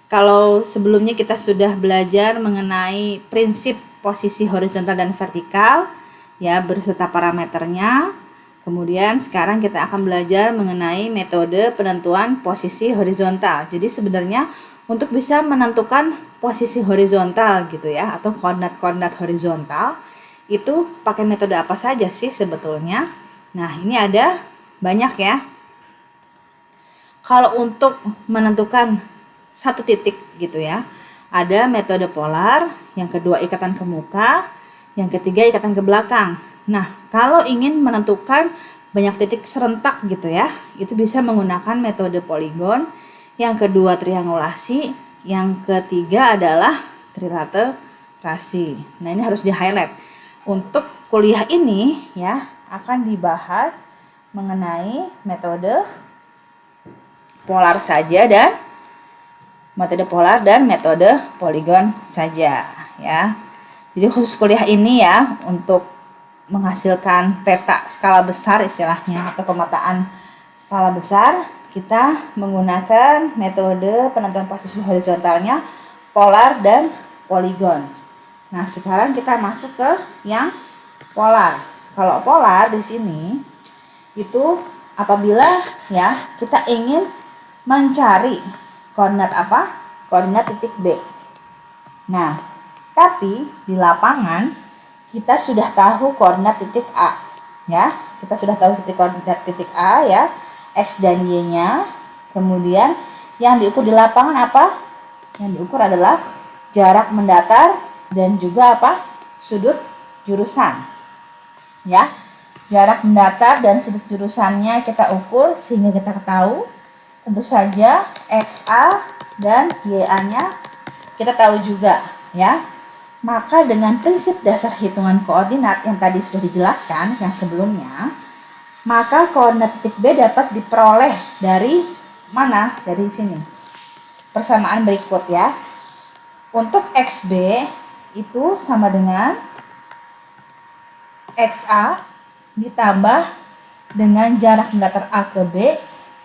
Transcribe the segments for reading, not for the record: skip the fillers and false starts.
Kalau sebelumnya kita sudah belajar mengenai prinsip posisi horizontal dan vertikal, ya, beserta parameternya. Kemudian sekarang kita akan belajar mengenai metode penentuan posisi horizontal. Jadi sebenarnya untuk bisa menentukan posisi horizontal gitu ya, atau koordinat-koordinat horizontal, itu pakai metode apa saja sih sebetulnya? Nah, ini ada banyak ya. Kalau untuk menentukan satu titik gitu ya, ada metode polar, yang kedua ikatan ke muka, yang ketiga ikatan ke belakang. Nah, kalau ingin menentukan banyak titik serentak gitu ya, itu bisa menggunakan metode poligon, yang kedua triangulasi, yang ketiga adalah trilaterasi. Nah, ini harus di highlight. Untuk kuliah ini ya akan dibahas mengenai metode polar saja dan metode polar dan metode poligon saja ya. Jadi khusus kuliah ini ya untuk menghasilkan peta skala besar istilahnya atau pemetaan skala besar, kita menggunakan metode penentuan posisi horizontalnya polar dan poligon. Nah, sekarang kita masuk ke yang polar. Kalau polar di sini itu apabila ya kita ingin mencari koordinat apa? Koordinat titik B. Nah, tapi di lapangan kita sudah tahu koordinat titik A, ya. Kita sudah tahu koordinat titik A ya, X dan Y-nya. Kemudian yang diukur di lapangan apa? Yang diukur adalah jarak mendatar dan juga apa? Sudut jurusan. Ya. Jarak mendatar dan sudut jurusannya kita ukur sehingga kita tahu tentu saja XA dan YA-nya kita tahu juga ya. Maka dengan prinsip dasar hitungan koordinat yang tadi sudah dijelaskan yang sebelumnya, maka koordinat titik B dapat diperoleh dari mana? Dari sini. Persamaan berikut ya. Untuk XB itu sama dengan XA ditambah dengan jarak mendatar A ke B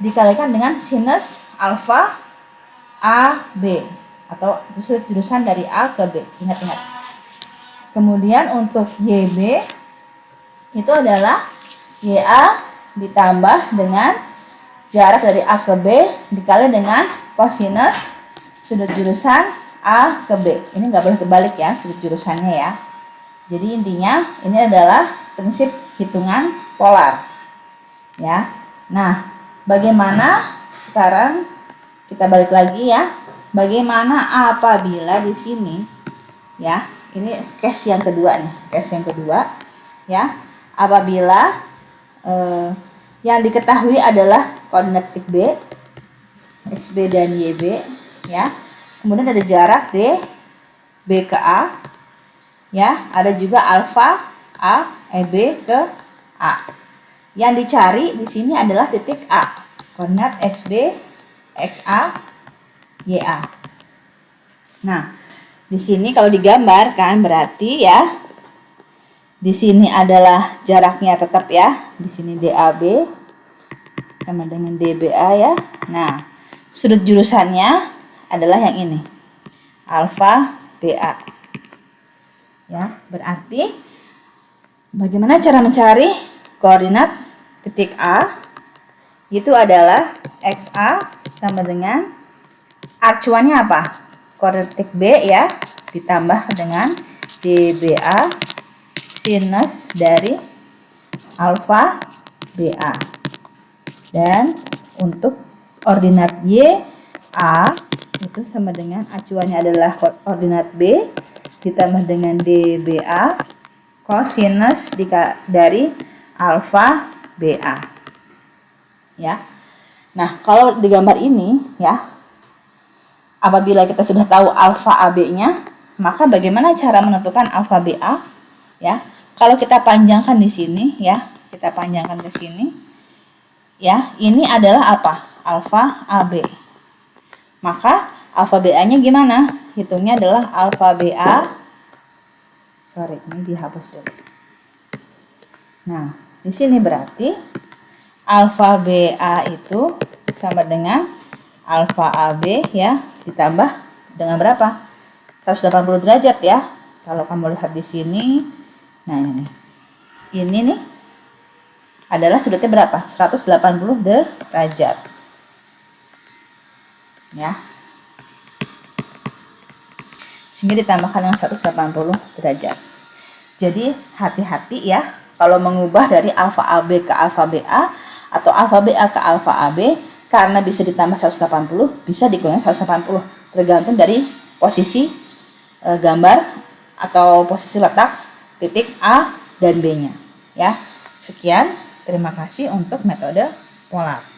dikalikan dengan sinus alfa AB atau sudut jurusan dari A ke B. Ingat-ingat. Kemudian untuk YB itu adalah YA ditambah dengan jarak dari A ke B dikali dengan kosinus sudut jurusan A ke B. Ini nggak boleh kebalik ya sudut jurusannya ya. Jadi intinya ini adalah prinsip hitungan polar. Ya. Nah, bagaimana sekarang kita balik lagi ya. Bagaimana apabila di sini ya, ini case yang kedua nih, case yang kedua ya. Apabila yang diketahui adalah koordinat titik B, XB dan YB ya. Kemudian ada jarak D B ke A ya, ada juga alfa A B ke A. Yang dicari di sini adalah titik A, koordinat XB, XA, YA. Nah, di sini kalau digambarkan berarti ya, di sini adalah jaraknya tetap ya, di sini DAB sama dengan DBA ya. Nah, sudut jurusannya adalah yang ini, alfa BA. Ya, berarti bagaimana cara mencari koordinat titik A? Itu adalah XA sama dengan acuannya apa? Koordinat titik B ya, ditambah dengan DBA sinus dari alfa BA. Dan untuk koordinat YA itu sama dengan acuannya adalah koordinat B ditambah dengan DBA kosinus dari alfa BA. Ya. Nah, kalau di gambar ini ya, apabila kita sudah tahu alfa AB-nya, maka bagaimana cara menentukan alfa BA? Ya. Kalau kita panjangkan di sini ya, kita panjangkan ke sini. Ya, ini adalah apa? Alfa AB. Maka alfa BA-nya gimana? Hitungnya adalah alfa BA. Sorry, ini dihapus dulu. Nah, di sini berarti alfa BA itu sama dengan alfa AB ya, ditambah dengan berapa? 180 derajat ya. Kalau kamu lihat di sini, nah ini nih adalah sudutnya berapa? 180 derajat. Ya. Sehingga ditambahkan dengan 180 derajat. Jadi hati-hati ya kalau mengubah dari alfa AB ke alfa BA atau alfa BA ke alfa AB, karena bisa ditambah 180, bisa dikurangi 180, tergantung dari posisi gambar atau posisi letak titik A dan B-nya. Ya, sekian. Terima kasih untuk metode polar.